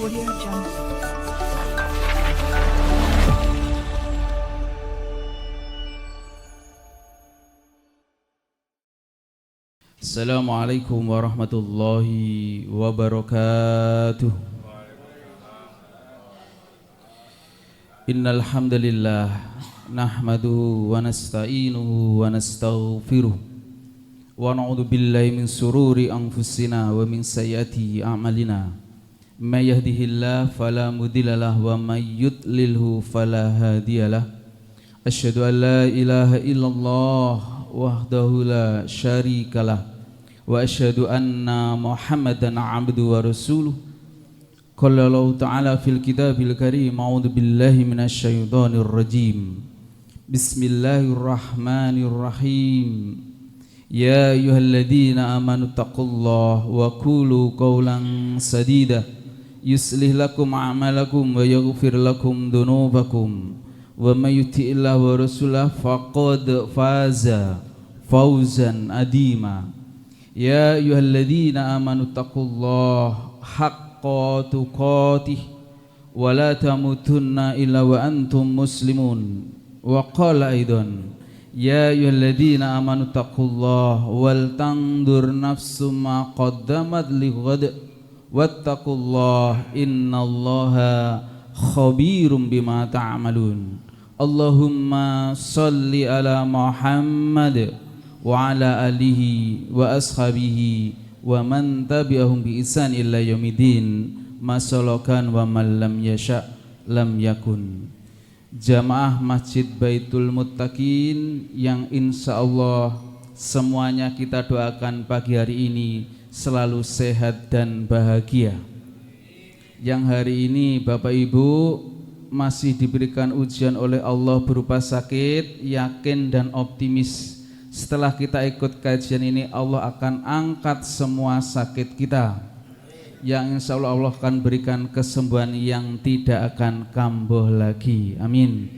Audio Jungle. Assalamualaikum warahmatullahi wabarakatuh. Innal hamdalillah nahmaduhu wa nasta'inuhu wa nastaghfiruh wa na'udzu billahi min sururi anfusina wa min sayyiati a'malina. May yahdihillahu fala mudhillalah wa may yudlilhu fala hadiyalah. Asyhadu an la ilaha illallah wahdahu la syarikalah wa asyhadu anna Muhammadan abduhu wa rasuluh. Qala Allah ta'ala fil kitabil karim, a'udzu billahi minasy syaithanir rajim. Bismillahirrahmanirrahim. Ya ayyuhalladzina amanu taqullaha wa qulu qawlan sadida yuslih lakum a'malakum wa yaghfir lakum dhunubakum wa may yuti'illah wa rasulahu faqad faza fawzan adima. Ya ayyuhalladzina amanu taqullaha haqqa tuqatih wa la tamutunna illa wa antum muslimun. Wa qala aidan ya ayyuhalladzina amanu taqullaha wal tandur nafsum ma qaddamat lighad wattaqullaha innallaha khabirum bima ta'malun. Allahumma salli ala Muhammad wa ala alihi wa ashabihi wa man tabi'ahum bi ihsan ila yaumidin masalakan wa man lam yasha lam yakun. Jamaah Masjid Baitul Muttaqin yang insya Allah semuanya kita doakan pagi hari ini selalu sehat dan bahagia. Yang hari ini Bapak Ibu masih diberikan ujian oleh Allah berupa sakit, yakin dan optimis. Setelah kita ikut kajian ini Allah akan angkat semua sakit kita, yang insya Allah Allah akan berikan kesembuhan yang tidak akan kambuh lagi, amin.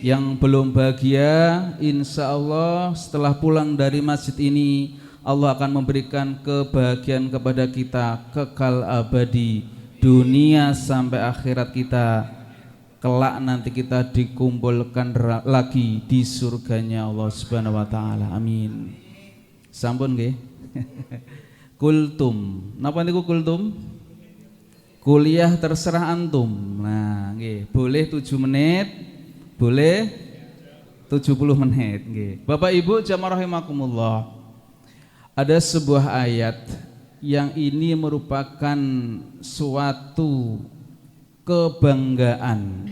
Yang belum bahagia, insya Allah setelah pulang dari masjid ini Allah akan memberikan kebahagiaan kepada kita kekal abadi, dunia sampai akhirat kita. Kelak nanti kita dikumpulkan lagi di surganya Allah Subhanahu wa taala. Amin. Sampun nggih. Kultum. Napa niku kultum? Kuliah terserah antum. Nah, nggih, boleh 7 menit, boleh 70 menit nggih. Bapak Ibu jamaah rahimakumullah. Ada sebuah ayat yang ini merupakan suatu kebanggaan.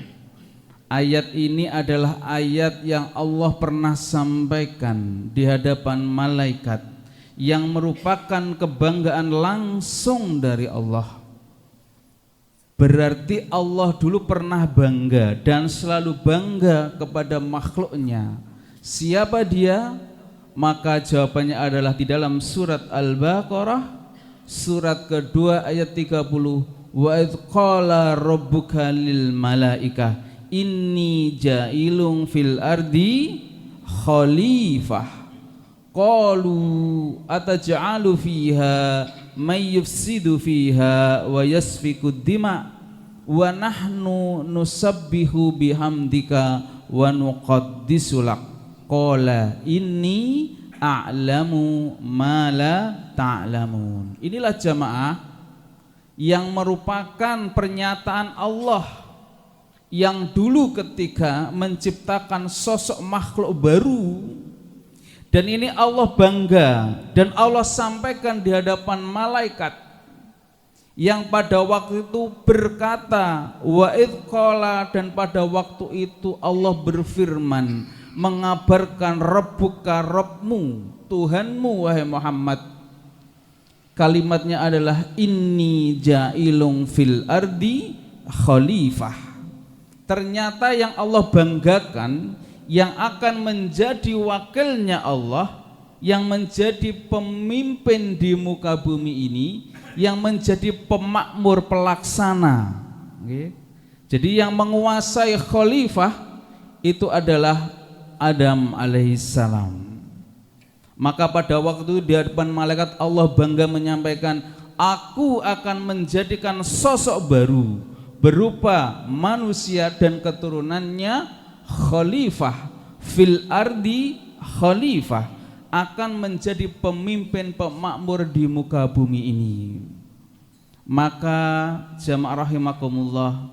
Ayat ini adalah ayat yang Allah pernah sampaikan di hadapan malaikat, yang merupakan kebanggaan langsung dari Allah. Berarti Allah dulu pernah bangga dan selalu bangga kepada makhluknya. Siapa dia? Maka jawabannya adalah di dalam surat Al-Baqarah surat kedua ayat 30. Wa idz qala rabbuka lil malaikah inni ja'ilun fil ardi khalifah qalu ataj'alu fiha may yufsidu fiha wa yasfiku dima wa nahnu nusabbihu bihamdika wa nuqaddisu lak qala inni a'lamu ma la ta'lamun. Inilah jamaah yang merupakan pernyataan Allah yang dulu ketika menciptakan sosok makhluk baru, dan ini Allah bangga dan Allah sampaikan di hadapan malaikat yang pada waktu itu berkata wa idz qala, dan pada waktu itu Allah berfirman mengabarkan rabbuka, Rabbmu, Tuhanmu wahai Muhammad. Kalimatnya adalah inni ja'ilun fil ardi khalifah. Ternyata yang Allah banggakan, yang akan menjadi wakilnya Allah, yang menjadi pemimpin di muka bumi ini, yang menjadi pemakmur pelaksana. Jadi yang menguasai khalifah itu adalah Adam alaihissalam. Maka pada waktu di hadapan malaikat Allah bangga menyampaikan aku akan menjadikan sosok baru berupa manusia dan keturunannya khalifah fil ardi, khalifah akan menjadi pemimpin pemakmur di muka bumi ini. Maka jamaah rahimakumullah,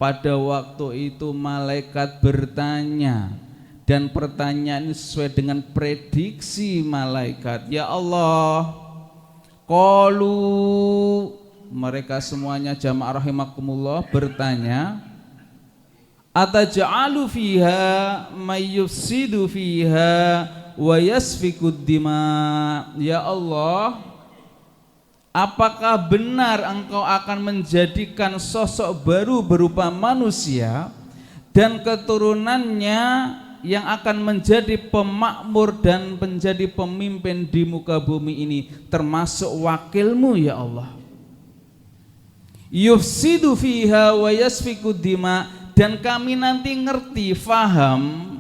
pada waktu itu malaikat bertanya, dan pertanyaan ini sesuai dengan prediksi malaikat. Ya Allah, qalu, mereka semuanya jamaah rahimakumullah bertanya, ataj'alu fiha may yufsidu fiha wa yasfikud dima. Ya Allah, apakah benar engkau akan menjadikan sosok baru berupa manusia dan keturunannya yang akan menjadi pemakmur dan menjadi pemimpin di muka bumi ini, termasuk wakilmu ya Allah. Yufsidu fiha wa yasfikud dima, dan kami nanti ngerti, faham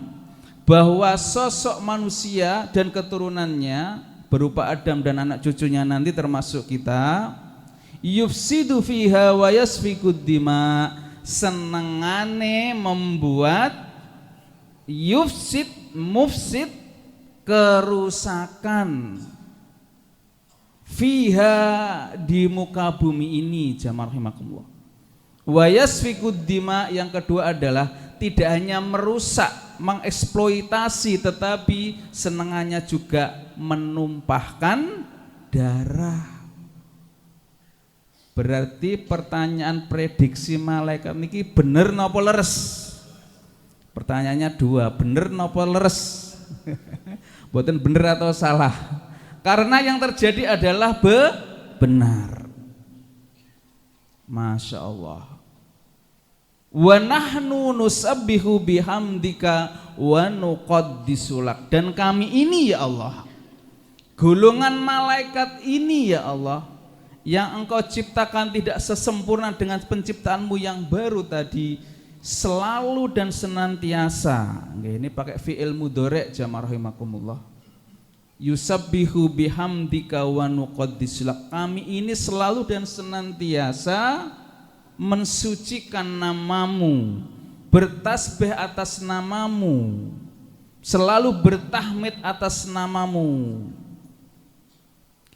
bahwa sosok manusia dan keturunannya berupa Adam dan anak cucunya nanti termasuk kita, yufsidu fiha wa yasfikud dima, senengane membuat yufsid, mufsid, kerusakan fiha, di muka bumi ini jamaah rahimakumullah. Wa yasfikud dima, yang kedua adalah tidak hanya merusak, mengeksploitasi, tetapi senengannya juga menumpahkan darah. Berarti pertanyaan prediksi malaikat niki bener napa leres? Pertanyaannya dua, bener napa leres? Boten bener atau salah? Karena yang terjadi adalah benar. Masya Allah. Wa nahnu nusabbihu bihamdika wa nuqaddisu lak, dan kami ini ya Allah, golongan malaikat ini ya Allah, yang engkau ciptakan tidak sesempurna dengan penciptaanmu yang baru tadi, selalu dan senantiasa. Ini pakai fi'il mudhari' jamaah rahimakumullah. Yusabbihu bihamdika wa nuqaddisu lak, kami ini selalu dan senantiasa mensucikan namamu, bertasbih atas namamu, selalu bertahmid atas namamu.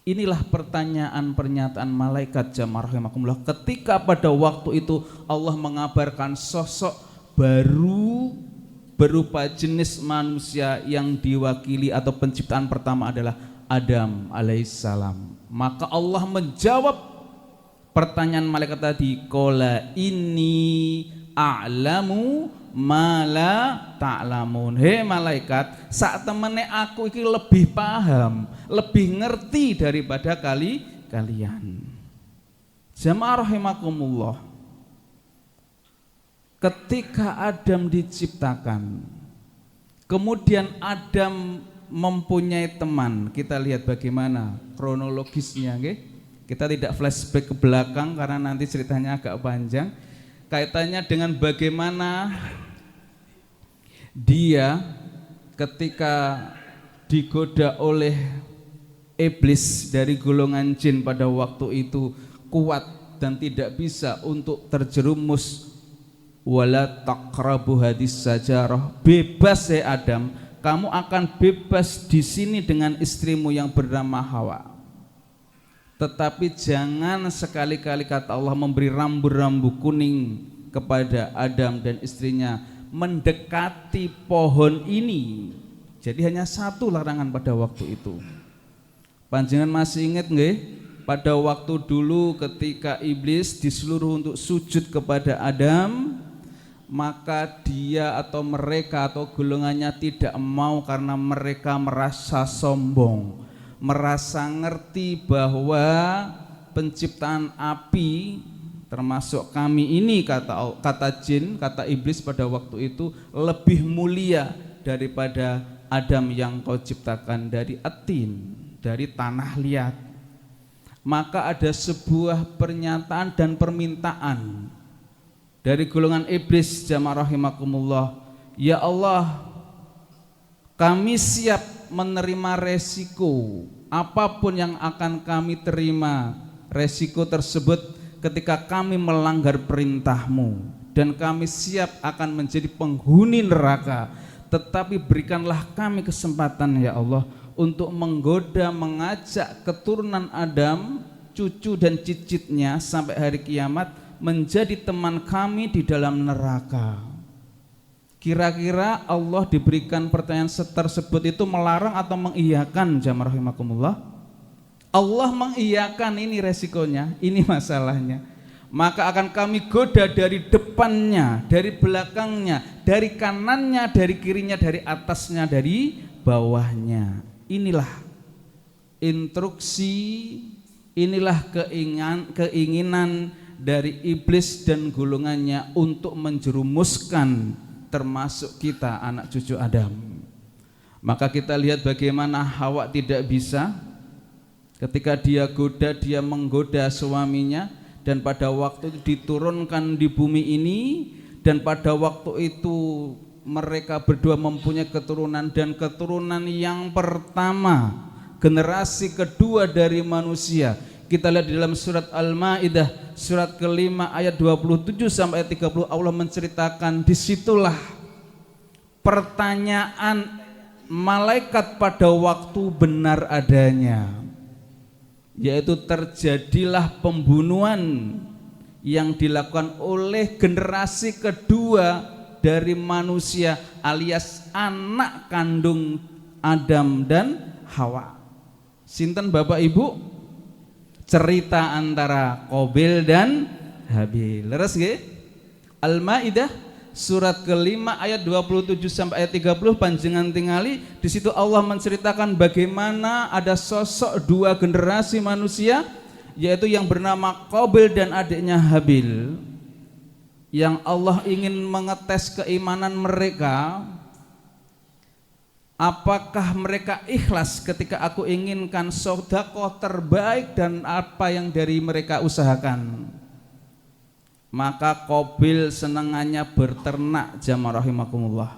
Inilah pertanyaan pernyataan malaikat jamaah rahimakumullah ketika pada waktu itu Allah mengabarkan sosok baru berupa jenis manusia yang diwakili atau penciptaan pertama adalah Adam alaihissalam. Maka Allah menjawab pertanyaan malaikat tadi, qala inni a'lamu ma la ta'lamun. Hei malaikat, saat temene aku iki lebih paham, lebih ngerti daripada kalian. Jamaah rahimakumullah, ketika Adam diciptakan, kemudian Adam mempunyai teman. Kita lihat bagaimana kronologisnya, nggih. Kita tidak flashback ke belakang karena nanti ceritanya agak panjang. Kaitannya dengan bagaimana dia ketika digoda oleh iblis dari golongan jin pada waktu itu kuat dan tidak bisa untuk terjerumus. Wala taqrabu hadis sajarah, bebas ya Adam, kamu akan bebas di sini dengan istrimu yang bernama Hawa. Tetapi jangan sekali-kali, kata Allah, memberi rambu-rambu kuning kepada Adam dan istrinya mendekati pohon ini. Jadi hanya satu larangan pada waktu itu. Panjenengan masih ingat nggih? Pada waktu dulu ketika iblis disuruh untuk sujud kepada Adam, maka dia atau mereka atau golongannya tidak mau karena mereka merasa sombong, merasa ngerti bahwa penciptaan api termasuk kami ini, kata jin, kata iblis pada waktu itu, lebih mulia daripada Adam yang kau ciptakan dari atin, dari tanah liat. Maka ada sebuah pernyataan dan permintaan dari golongan iblis jamaah rahimakumullah, ya Allah, kami siap menerima resiko apapun yang akan kami terima resiko tersebut ketika kami melanggar perintah-Mu, dan kami siap akan menjadi penghuni neraka. Tetapi berikanlah kami kesempatan ya Allah untuk menggoda, mengajak keturunan Adam, cucu dan cicitnya sampai hari kiamat menjadi teman kami di dalam neraka. Kira-kira Allah diberikan pertanyaan tersebut itu melarang atau mengiyakan? Jamaah rahimakumullah. Allah mengiyakan, ini resikonya, ini masalahnya. Maka akan kami goda dari depannya, dari belakangnya, dari kanannya, dari kirinya, dari atasnya, dari bawahnya. Inilah instruksi, inilah keinginan dari iblis dan golongannya untuk menjerumuskan termasuk kita anak cucu Adam. Maka kita lihat bagaimana Hawa tidak bisa ketika dia menggoda suaminya, dan pada waktu itu diturunkan di bumi ini, dan pada waktu itu mereka berdua mempunyai keturunan, dan keturunan yang pertama, generasi kedua dari manusia. Kita lihat di dalam surat Al-Maidah surat ke-5 ayat 27 sampai 30, Allah menceritakan disitulah pertanyaan malaikat pada waktu benar adanya, yaitu terjadilah pembunuhan yang dilakukan oleh generasi kedua dari manusia alias anak kandung Adam dan Hawa. Sinten Bapak Ibu? Cerita antara Qabil dan Habil. Leres nggih? Al-Maidah surat ke-5 ayat 27 sampai ayat 30 panjenengan tingali. Di situ Allah menceritakan bagaimana ada sosok dua generasi manusia, yaitu yang bernama Qabil dan adiknya Habil, yang Allah ingin mengetes keimanan mereka. Apakah mereka ikhlas ketika aku inginkan sedekah terbaik dan apa yang dari mereka usahakan? Maka Qabil senangannya berternak, jamaah rahimakumullah.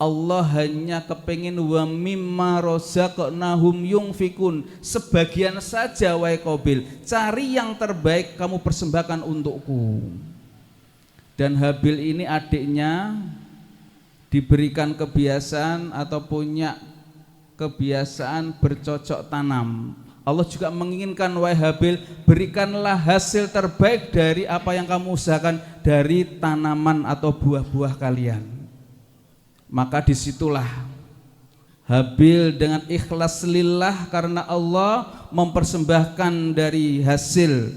Allah hanya kepengin wa mimma razaqnahum yunfikun. Sebagian saja wahai Qabil, cari yang terbaik kamu persembahkan untukku. Dan Habil ini adiknya diberikan kebiasaan atau punya kebiasaan bercocok tanam. Allah juga menginginkan wahai Habil, berikanlah hasil terbaik dari apa yang kamu usahakan dari tanaman atau buah-buah kalian. Maka disitulah Habil dengan ikhlas lillah karena Allah mempersembahkan dari hasil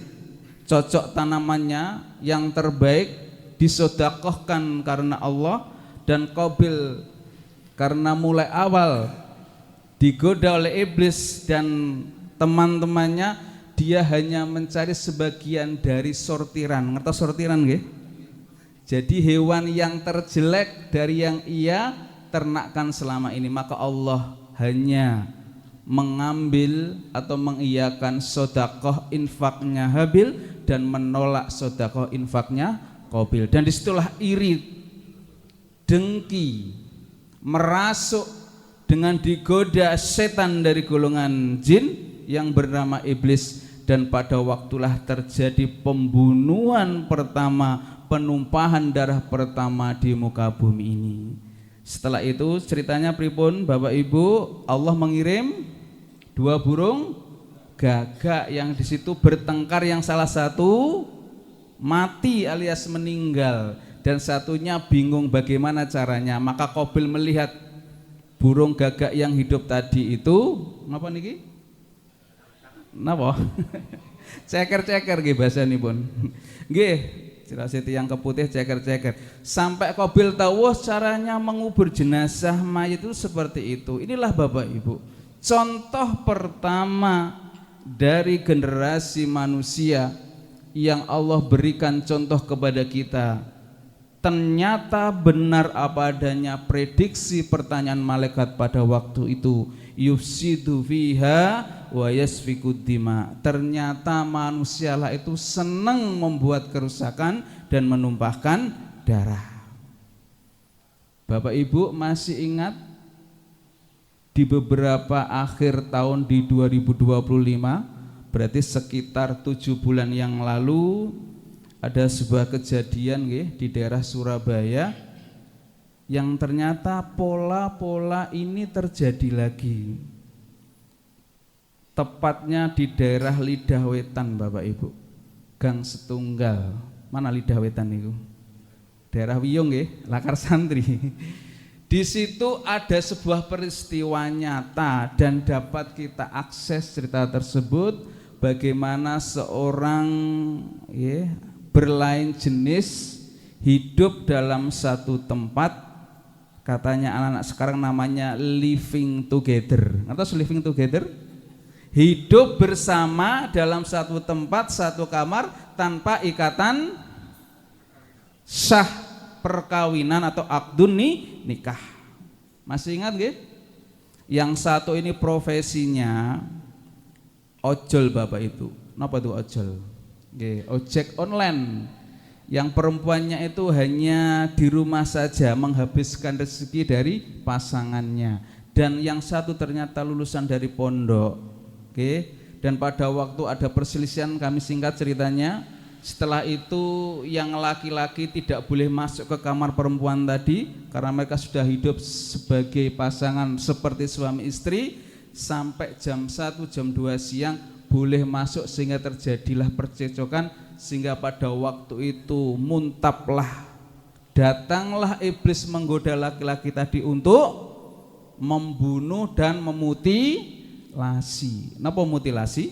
cocok tanamannya yang terbaik, disedekahkan karena Allah. Dan Qabil karena mulai awal digoda oleh iblis dan teman-temannya, dia hanya mencari sebagian dari sortiran. Ngerti sortiran nggih? Jadi hewan yang terjelek dari yang ia ternakkan selama ini. Maka Allah hanya mengambil atau mengiyakan sedekah infaknya Habil dan menolak sedekah infaknya Qabil. Dan disitulah iri, dengki, merasuk dengan digoda setan dari golongan jin yang bernama iblis, dan pada waktulah terjadi pembunuhan pertama, penumpahan darah pertama di muka bumi ini. Setelah itu ceritanya pripun Bapak Ibu? Allah mengirim dua burung gagak yang di situ bertengkar, yang salah satu mati alias meninggal dan satunya bingung bagaimana caranya. Maka Qabil melihat burung gagak yang hidup tadi itu, ngapa niki? Napa? Ceker-ceker nggih basanipun. Nggih, jelas yang keputih ceker-ceker. Sampai Qabil tahu caranya mengubur jenazah mayit itu seperti itu. Inilah Bapak Ibu, contoh pertama dari generasi manusia yang Allah berikan contoh kepada kita. Ternyata benar apa adanya prediksi pertanyaan malaikat pada waktu itu, yufsidu fiha wa yasfikud dima. Ternyata manusialah itu senang membuat kerusakan dan menumpahkan darah. Bapak Ibu masih ingat di beberapa akhir tahun di 2025, berarti sekitar 7 bulan yang lalu ada sebuah kejadian di daerah Surabaya yang ternyata pola-pola ini terjadi lagi. Tepatnya di daerah Lidah Wetan, Bapak Ibu. Gang Setunggal. Mana Lidah Wetan itu? Daerah Wiyung Lakar Santri. Di situ ada sebuah peristiwa nyata dan dapat kita akses cerita tersebut, bagaimana seorang berlain jenis hidup dalam satu tempat, katanya anak-anak sekarang namanya living together. Atau living together? Hidup bersama dalam satu tempat, satu kamar tanpa ikatan sah perkawinan atau akdun nikah. Masih ingat nggih? Yang satu ini profesinya ojol, Bapak itu. Napa itu ojol? Nggih, ojek online. Yang perempuannya itu hanya di rumah saja menghabiskan rezeki dari pasangannya. Dan yang satu ternyata lulusan dari pondok. Oke. Dan pada waktu ada perselisihan, kami singkat ceritanya, setelah itu yang laki-laki tidak boleh masuk ke kamar perempuan tadi karena mereka sudah hidup sebagai pasangan seperti suami istri, sampai jam 1, jam 2 siang boleh masuk, sehingga terjadilah percecokan, sehingga pada waktu itu muntaplah, datanglah iblis menggoda laki-laki tadi untuk membunuh dan memutilasi. Napa mutilasi?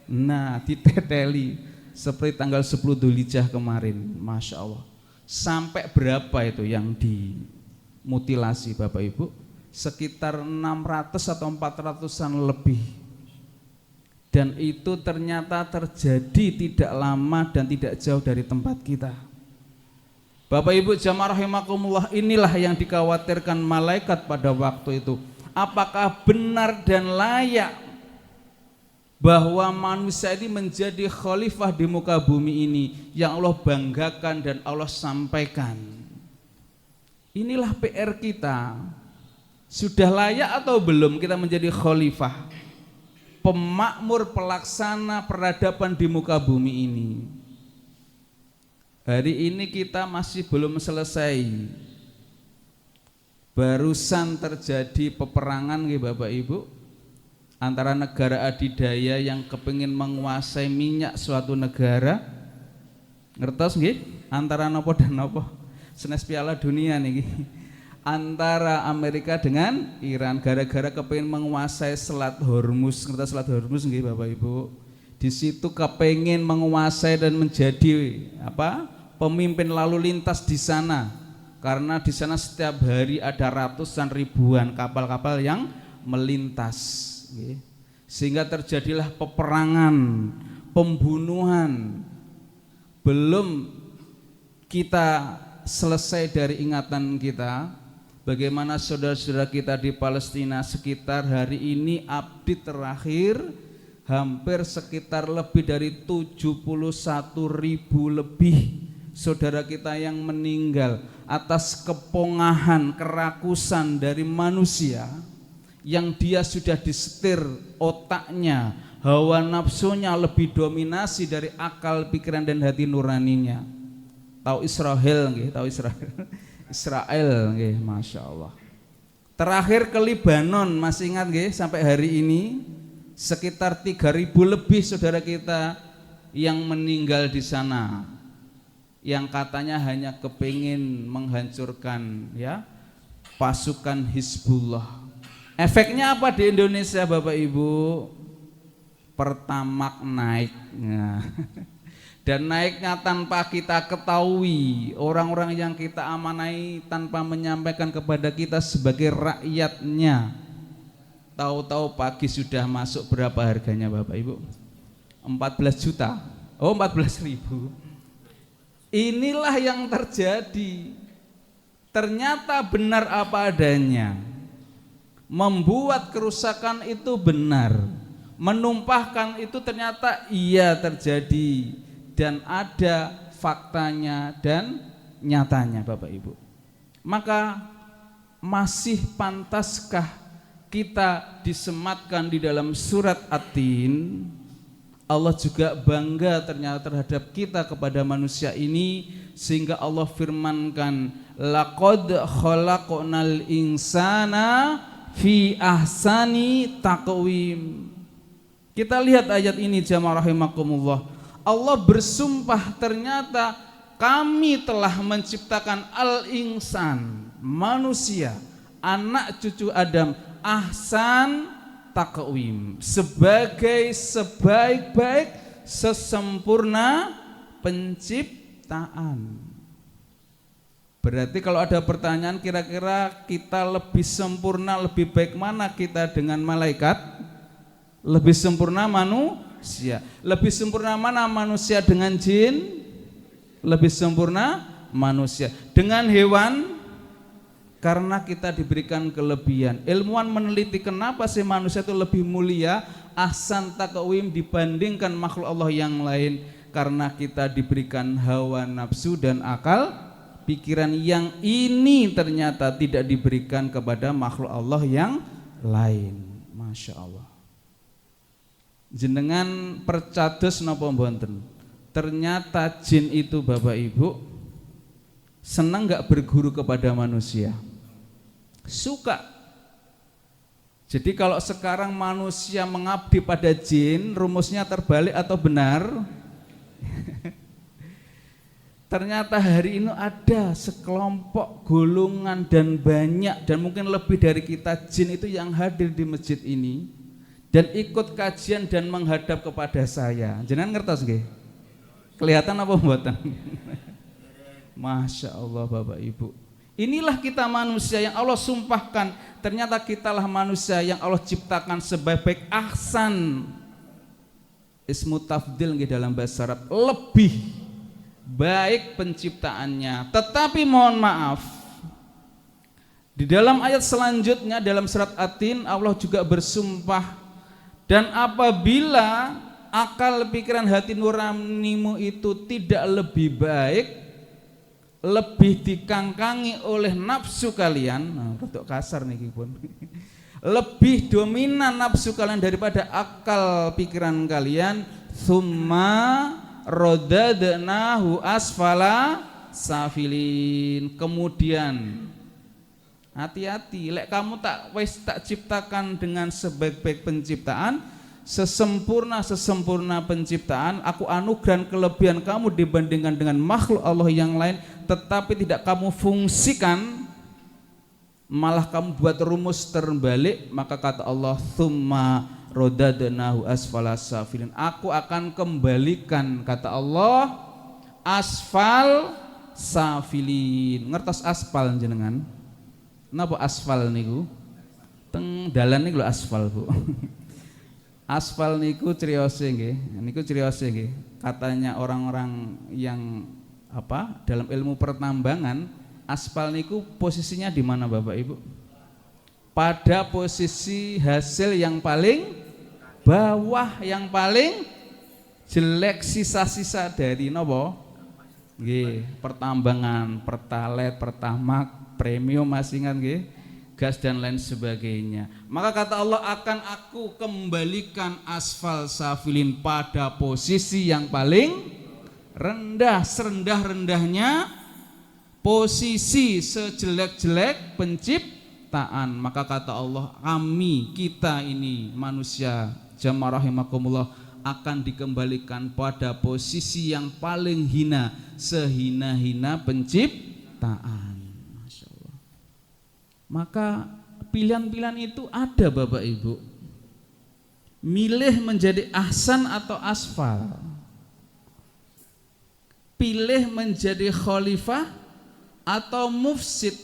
Nah, diteteli seperti tanggal 10 Dzulhijjah kemarin, Masya Allah. Sampai berapa itu yang dimutilasi, Bapak Ibu? Sekitar 600 atau 400-an lebih. Dan itu ternyata terjadi tidak lama dan tidak jauh dari tempat kita. Bapak Ibu jamaah rahimakumullah, inilah yang dikhawatirkan malaikat pada waktu itu. Apakah benar dan layak bahwa manusia ini menjadi khalifah di muka bumi ini yang Allah banggakan dan Allah sampaikan? Inilah PR kita. Sudah layak atau belum kita menjadi khalifah, pemakmur, pelaksana peradaban di muka bumi ini? Hari ini kita masih belum selesai. Barusan terjadi peperangan Bapak Ibu, antara negara adidaya yang kepingin menguasai minyak suatu negara. Ngertos nggih? Antara nopo dan nopo? Senes Piala Dunia nih. Antara Amerika dengan Iran, gara-gara kepingin menguasai Selat Hormuz. Ngertos Selat Hormuz nggih Bapak Ibu? Di situ kepingin menguasai dan menjadi pemimpin lalu lintas di sana. Karena di sana setiap hari ada ratusan ribuan kapal-kapal yang melintas. Sehingga terjadilah peperangan, pembunuhan. Belum kita selesai dari ingatan kita bagaimana saudara-saudara kita di Palestina. Sekitar hari ini update terakhir, hampir sekitar lebih dari 71.000 lebih saudara kita yang meninggal atas kepongahan, kerakusan dari manusia yang dia sudah disetir otaknya, hawa nafsunya lebih dominasi dari akal, pikiran dan hati nuraninya. Tahu Israel nggih? Tahu Israel? Israel nggih, Masya Allah. Terakhir ke Libanon, masih ingat nggih? Sampai hari ini sekitar 3.000 lebih saudara kita yang meninggal di sana, yang katanya hanya kepingin menghancurkan pasukan Hizbullah. Efeknya apa di Indonesia Bapak Ibu? Pertamak naik. Dan naiknya tanpa kita ketahui. Orang-orang yang kita amanai tanpa menyampaikan kepada kita sebagai rakyatnya. Tahu-tahu pagi sudah masuk, berapa harganya Bapak Ibu? 14 juta. Oh, 14.000. Inilah yang terjadi. Ternyata benar apa adanya. Membuat kerusakan itu benar, menumpahkan itu ternyata iya terjadi, dan ada faktanya dan nyatanya Bapak Ibu. Maka masih pantaskah kita disematkan di dalam surat At-Tin, Allah juga bangga ternyata terhadap kita kepada manusia ini, sehingga Allah firmankan laqad khalaqnal insana fi ahsani taqwim. Kita lihat ayat ini jamaah rahimakumullah. Allah bersumpah ternyata kami telah menciptakan al-insan, manusia, anak cucu Adam, ahsan taqwim, sebagai sebaik-baik sesempurna penciptaan. Berarti kalau ada pertanyaan kira-kira kita lebih sempurna, lebih baik mana kita dengan malaikat? Lebih sempurna manusia. Lebih sempurna mana manusia dengan jin? Lebih sempurna manusia. Dengan hewan? Karena kita diberikan kelebihan. Ilmuwan meneliti kenapa sih manusia itu lebih mulia, ahsan taqwim, dibandingkan makhluk Allah yang lain. Karena kita diberikan hawa nafsu dan akal pikiran yang ini ternyata tidak diberikan kepada makhluk Allah yang lain. Masya Allah. Jenengan percados napa mboten? Ternyata jin itu Bapak Ibu senang gak berguru kepada manusia? Suka. Jadi kalau sekarang manusia mengabdi pada jin, rumusnya terbalik atau benar? Ternyata hari ini ada sekelompok golongan dan banyak dan mungkin lebih dari kita jin itu yang hadir di masjid ini dan ikut kajian dan menghadap kepada saya. Jenengan ngertos nggih? Kelihatan apa mboten? Masya Allah Bapak Ibu. Inilah kita manusia yang Allah sumpahkan. Ternyata kitalah manusia yang Allah ciptakan sebaik-baik ahsan. Ismu tafdil dalam bahasa Arab, lebih baik penciptaannya. Tetapi mohon maaf, di dalam ayat selanjutnya dalam surat At-Tin Allah juga bersumpah, dan apabila akal, pikiran, hati nuranimu itu tidak lebih baik, lebih dikangkangi oleh nafsu kalian, rodok kasar nih pun, lebih dominan nafsu kalian daripada akal pikiran kalian, summa rodadnahu asfala safilin. Kemudian hati-hati, lek kamu tak ciptakan dengan sebaik-baik penciptaan, sesempurna penciptaan, aku anugerah kelebihan kamu dibandingkan dengan makhluk Allah yang lain, tetapi tidak kamu fungsikan, malah kamu buat rumus terbalik. Maka kata Allah, tsumma rodadnahu asfala safilin, aku akan kembalikan, kata Allah, asfal safilin. Ngertos aspal jenengan? Napa asfal niku? Teng dalan niku lho aspal, Bu. Aspal niku criose nggih. Katanya orang-orang yang dalam ilmu pertambangan, aspal niku posisinya di mana Bapak Ibu? Pada posisi hasil yang paling bawah, yang paling jelek, sisa-sisa dari napa? Nggih, pertambangan, pertalet, pertamak, premium masih ingat nggih? Gas dan lain sebagainya. Maka kata Allah, akan aku kembalikan asfal safilin pada posisi yang paling rendah, serendah-rendahnya posisi, sejelek-jelek penciptaan. Maka kata Allah, kami, kita ini manusia, jamaah rahimakumullah, akan dikembalikan pada posisi yang paling hina, sehina-hina penciptaan. Maka pilihan-pilihan itu ada Bapak Ibu. Milih menjadi ahsan atau asfal, pilih menjadi khalifah atau mufsid,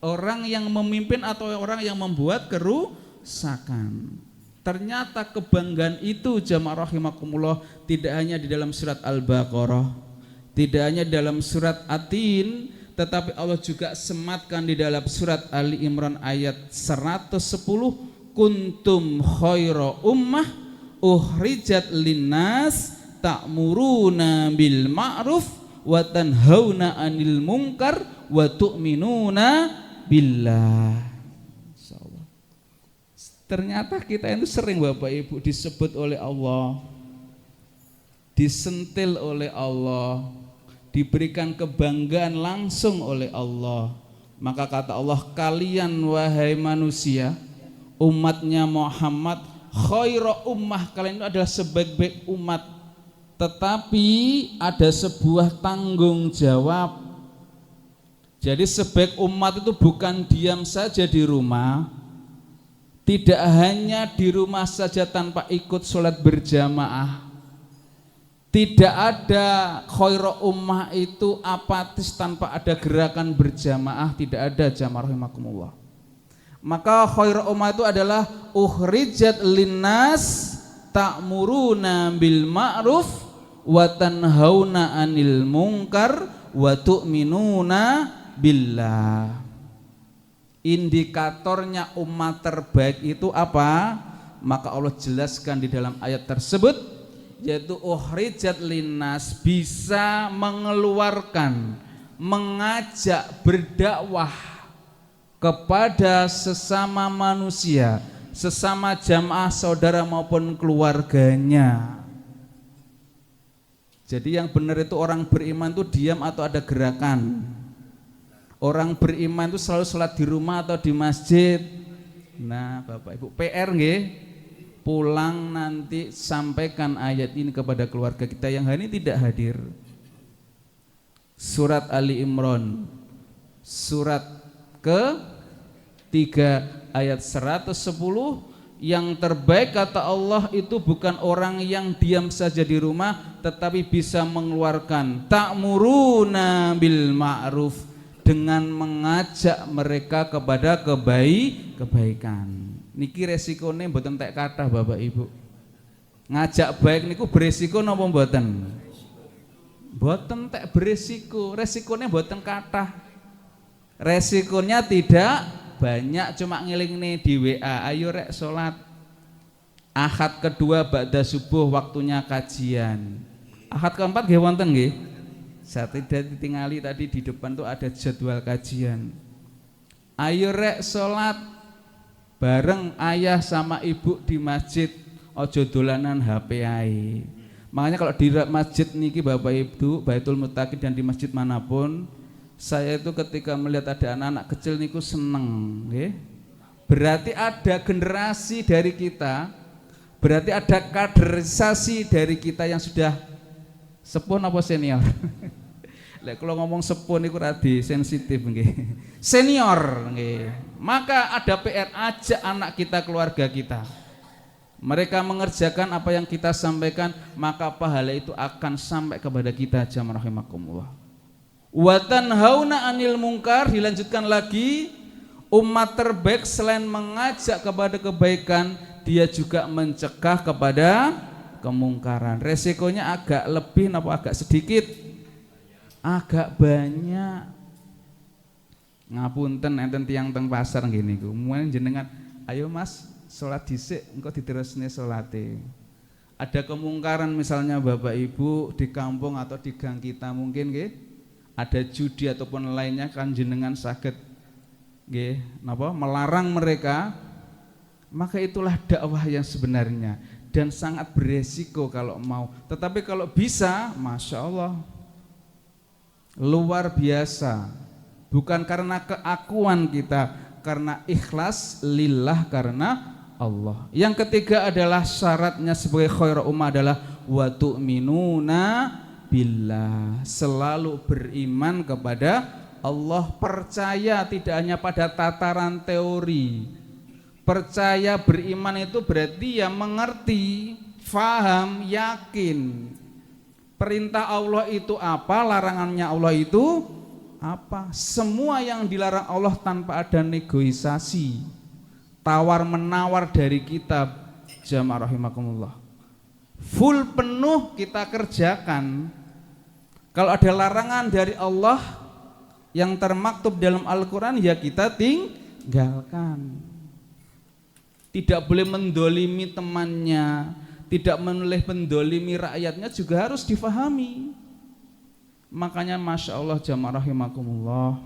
orang yang memimpin atau orang yang membuat kerusakan. Ternyata kebanggaan itu jamaah rahimakumullah tidak hanya di dalam surat Al-Baqarah, tidak hanya di dalam surat At-Tin, tetapi Allah juga sematkan di dalam surat Ali Imran ayat 110, kuntum khaira ummah uhrijat linnas ta'muruna bil ma'ruf wa tanhauna 'anil munkar wa tu'minuna billah. Insyaallah. Ternyata kita itu sering Bapak Ibu disebut oleh Allah, disentil oleh Allah, diberikan kebanggaan langsung oleh Allah. Maka kata Allah, kalian wahai manusia, umatnya Muhammad, khairu ummah, kalian itu adalah sebaik-baik umat. Tetapi ada sebuah tanggung jawab. Jadi sebaik umat itu bukan diam saja di rumah, tidak hanya di rumah saja tanpa ikut sholat berjamaah. Tidak ada khairu ummah itu apatis tanpa ada gerakan berjamaah, tidak ada, jamaah rahimakumullah. Maka khairu ummah itu adalah ukhrijat linnas ta'muruna bil ma'ruf wa tanhauna 'anil munkar wa tu'minuna billah. Indikatornya umat terbaik itu apa? Maka Allah jelaskan di dalam ayat tersebut, yaitu ukhrijat linnas, bisa mengeluarkan, mengajak, berdakwah kepada sesama manusia, sesama jamaah saudara maupun keluarganya. Jadi yang benar itu orang beriman itu diam atau ada gerakan. Orang beriman itu selalu sholat di rumah atau di masjid. Nah Bapak Ibu, PR nggih, pulang nanti sampaikan ayat ini kepada keluarga kita yang hari ini tidak hadir. Surat Ali Imran, surat ke-3 ayat 110, yang terbaik kata Allah itu bukan orang yang diam saja di rumah, tetapi bisa mengeluarkan ta'muruna bil ma'ruf, dengan mengajak mereka kepada kebaikan. Niki resikonya mboten tek kathah Bapak Ibu. Ngajak baik niku beresiko napa mboten? Mboten tek beresiko, resikonya mboten kathah. Resikonya tidak banyak, cuma ngelingne di WA, ayo rek salat. Ahad kedua ba'da subuh waktunya kajian. Ahad keempat nggih wonten nggih? Saya tidak ditinggali tadi di depan tuh ada jadwal kajian. Ayo rek sholat bareng ayah sama ibu di masjid, ojo dolanan HP ae. Makanya kalau di masjid niki Bapak Ibu, Baitul Muttaqin dan di masjid manapun, saya itu ketika melihat ada anak-anak kecil niku seneng, nggih. Berarti ada generasi dari kita, berarti ada kaderisasi dari kita yang sudah sepuh apa senior? Lek kalau ngomong sepuh niku radi sensitif nggih. Senior nggih. Maka ada PR, ajak anak kita, keluarga kita. Mereka mengerjakan apa yang kita sampaikan, maka pahala itu akan sampai kepada kita, jamaah rahimakumullah. Wa tanhauna 'anil munkar, dilanjutkan lagi, umat terbaik selain mengajak kepada kebaikan, dia juga mencegah kepada kemungkaran. Resikonya agak lebih napa agak sedikit? Agak banyak. Ngapunten enten tiyang teng pasar ngene niku. Muen jenengan, ayo Mas, salat dhisik engko diterusne salate. Ada kemungkaran misalnya Bapak Ibu di kampung atau di gang kita mungkin nggih, ada judi ataupun lainnya, kan jenengan saged nggih napa melarang mereka. Maka itulah dakwah yang sebenarnya dan sangat beresiko kalau mau. Tetapi kalau bisa, Masya Allah, luar biasa. Bukan karena keakuan kita, karena ikhlas lillah, karena Allah. Yang ketiga adalah syaratnya sebagai khairu ummah adalah wa tu'minuna billah, selalu beriman kepada Allah, percaya tidak hanya pada tataran teori. Percaya beriman itu berarti ya mengerti, faham, yakin. Perintah Allah itu apa, larangannya Allah itu apa. Semua yang dilarang Allah tanpa ada negosiasi, tawar menawar dari kita, jamaah rahimakumullah. Full penuh kita kerjakan. Kalau ada larangan dari Allah yang termaktub dalam Al-Quran, ya kita tinggalkan. Tidak boleh mendolimi temannya, tidak boleh mendolimi rakyatnya, juga harus difahami. Makanya Masya Allah jamaah rahimakumullah,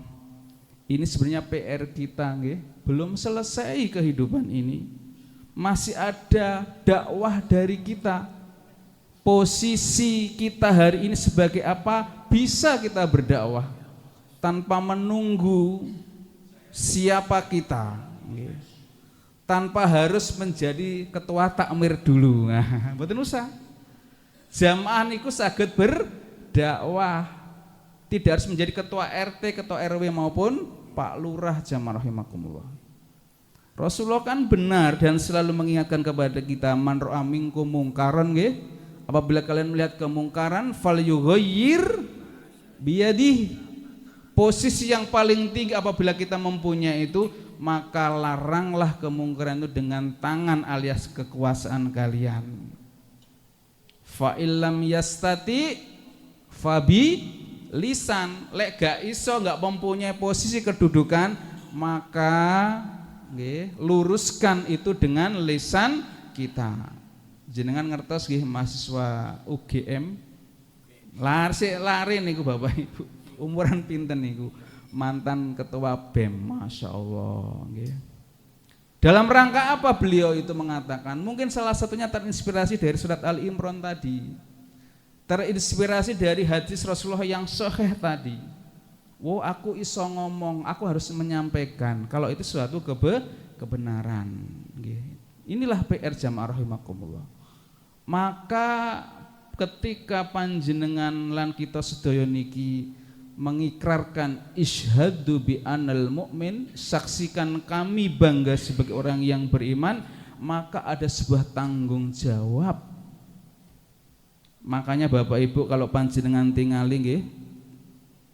ini sebenarnya PR kita nggih, belum selesai kehidupan ini. masih ada dakwah dari kita. Posisi kita hari ini sebagai apa? Bisa kita berdakwah tanpa menunggu siapa kita, tanpa harus menjadi ketua takmir dulu. Nah, mboten usah. Jamaah niku saged berdakwah, tidak harus menjadi ketua RT, ketua RW maupun Pak Lurah jamaah rahimakumullah. Rasulullah kan benar dan selalu mengingatkan kepada kita, man ra'a minkum mungkaran nggih. Apabila kalian melihat kemungkaran, falyughayyir biyadihi. Posisi yang paling tinggi apabila kita mempunyai itu, maka laranglah kemungkaran itu dengan tangan alias kekuasaan kalian. Fa illam yastati fabi lisan. Lek gak iso, gak mempunyai posisi kedudukan, maka luruskan itu dengan lisan kita. Jenengan ngertos nggih mahasiswa UGM lari niku Bapak Ibu, umuran pinten niku, mantan ketua BEM, Masya Allah nggih. Dalam rangka apa beliau itu mengatakan? Mungkin salah satunya terinspirasi dari surat Ali Imran tadi, terinspirasi dari hadis Rasulullah yang sahih tadi. Wow, aku iso ngomong, aku harus menyampaikan kalau itu suatu kebenaran nggih. Inilah PR jamaah rahimakumullah. Maka ketika panjenengan lan kita sedaya niki mengikrarkan isyhadu bi anal mu'min, saksikan kami bangga sebagai orang yang beriman, maka ada sebuah tanggung jawab. Makanya Bapak Ibu kalau panjenengan tingali nggih,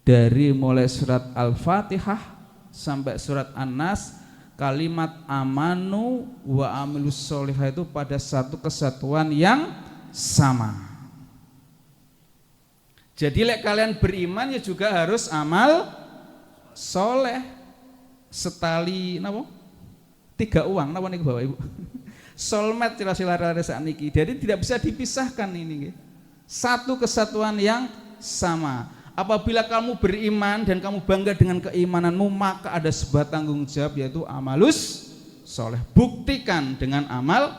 dari mulai surat Al-Fatihah sampai surat An-Nas, kalimat amanu wa amilus sholihah itu pada satu kesatuan yang sama. Jadi lek kalian beriman ya juga harus amal soleh. Setali napa? 3 uang napa niku Bapak Ibu? Solmet sila-sila sakniki. Jadi tidak bisa dipisahkan ini. Satu kesatuan yang sama. Apabila kamu beriman dan kamu bangga dengan keimananmu, maka ada sebuah tanggung jawab yaitu amalus soleh. Buktikan dengan amal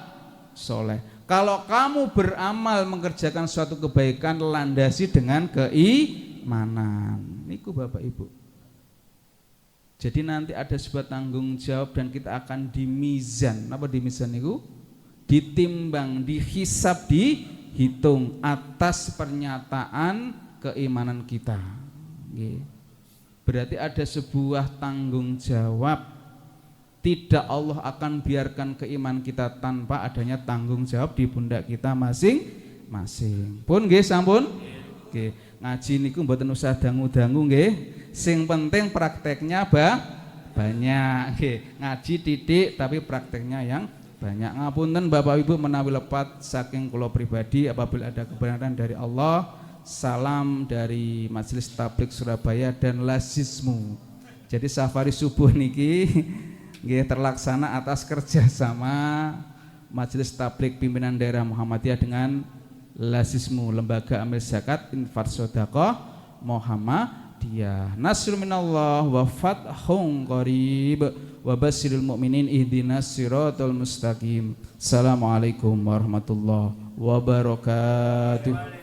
soleh. Kalau kamu beramal mengerjakan suatu kebaikan, landasi dengan keimanan. Niku Bapak Ibu. Jadi nanti ada sebuah tanggung jawab dan kita akan dimizan. Apa dimizan niku? Ditimbang, dihisab, dihitung atas pernyataan keimanan kita. Berarti ada sebuah tanggung jawab. Tidak Allah akan biarkan keimanan kita tanpa adanya tanggung jawab di pundak kita masing-masing. Pun nggih sampun. Nggih, ngaji niku mboten usah dangu-dangu nggih. Sing penting prakteknya banyak. Nggih, ngaji titik tapi prakteknya yang banyak. Ngapunten Bapak Ibu menawi lepat saking kula pribadi, apabila ada kebenaran dari Allah. Salam dari Majelis Tabligh Surabaya dan Lazismu. Jadi safari subuh niki nggih terlaksana atas kerjasama Majelis Tabligh Pimpinan Daerah Muhammadiyah dengan Lazismu, Lembaga Amil Zakat Infak Sedekah Muhammadiyah. Nasrun minallah wa fathun qarib wa basyiril mu'minin ihdinas siratal mustaqim. Assalamualaikum warahmatullahi wabarakatuh.